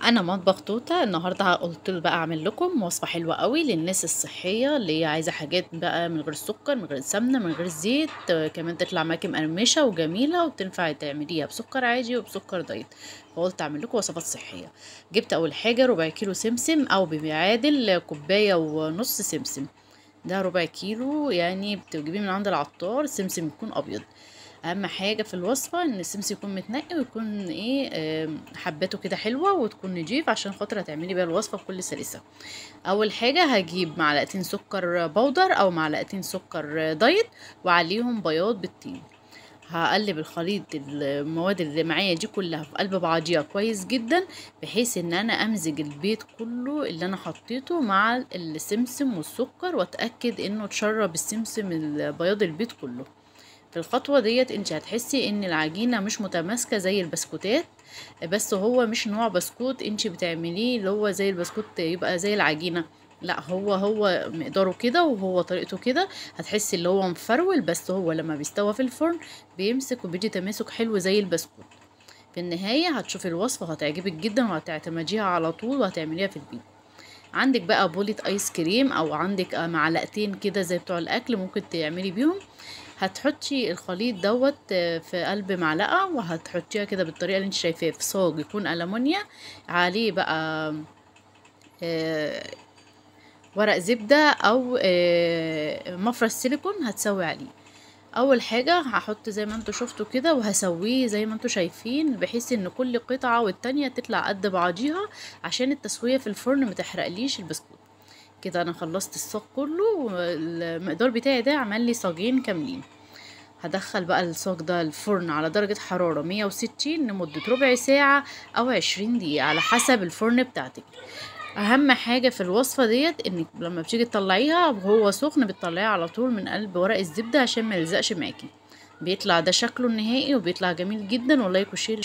انا مطبخ توته. النهارده قلت بقى اعمل لكم وصفه حلوه قوي للناس الصحيه اللي هي عايزه حاجات بقى من غير سكر، من غير سمنه، من غير زيت، كمان تطلع معاكي مقرمشه وجميله، وتنفع تعمليها بسكر عادي وبسكر دايت. فقلت اعمل لكم وصفات صحيه. جبت اول حاجه ربع كيلو سمسم، او بيعادل كوبايه ونص سمسم. ده ربع كيلو، يعني بتجيبيه من عند العطار. سمسم يكون ابيض. اهم حاجه في الوصفه ان السمسم يكون متنقي، ويكون ايه حباته كده حلوه، وتكون نضيف عشان خاطر هتعملي بيها الوصفه بكل سلاسه. اول حاجه هجيب معلقتين سكر بودر او معلقتين سكر دايت، وعليهم بياض بالطين. هقلب الخليط المواد اللي معايا دي كلها في قلب بعضيها كويس جدا، بحيث ان انا امزج البيض كله اللي انا حطيته مع السمسم والسكر، واتاكد انه اتشرب السمسم بياض البيض كله. في الخطوة ديت انت هتحسي ان العجينة مش متماسكة زي البسكوتات، بس هو مش نوع بسكوت انت بتعمليه اللي هو زي البسكوت يبقى زي العجينة. لا، هو مقداره كده وهو طريقته كده. هتحسي اللي هو مفرول، بس هو لما بيستوى في الفرن بيمسك وبيدي تماسك حلو زي البسكوت. في النهاية هتشوفي الوصفة هتعجبك جدا، وهتعتمديها على طول وهتعمليها في البيت. عندك بقى بولة ايس كريم، او عندك معلقتين كده زي بتوع الاكل ممكن تعملي بيهم. هتحطي الخليط دوت في قلب معلقة، وهتحطيها كده بالطريقة اللي انت شايفاها في صاج يكون ألمونيا. عليه بقى آه، ورق زبدة او مفرش سيليكون هتسوي عليه. اول حاجة هحط زي ما انتوا شفتوا كده، وهسويه زي ما انتوا شايفين، بحيث ان كل قطعة والتانية تطلع قد بعضيها، عشان التسوية في الفرن متحرقليش البسكوت. كده انا خلصت الصاج كله، والمقدار بتاعي ده عمل لي صاجين كاملين. هدخل بقى الصاج ده الفرن على درجة حرارة 160 لمدة ربع ساعة أو 20 دقيقة على حسب الفرن بتاعتك. أهم حاجة في الوصفة ديت إنك لما بتيجي تطلعيها وهو سخن بتطلعيه على طول من قلب ورق الزبدة عشان ما يلزقش معاكي. بيطلع ده شكله النهائي، وبيطلع جميل جدا. واللايك وشير.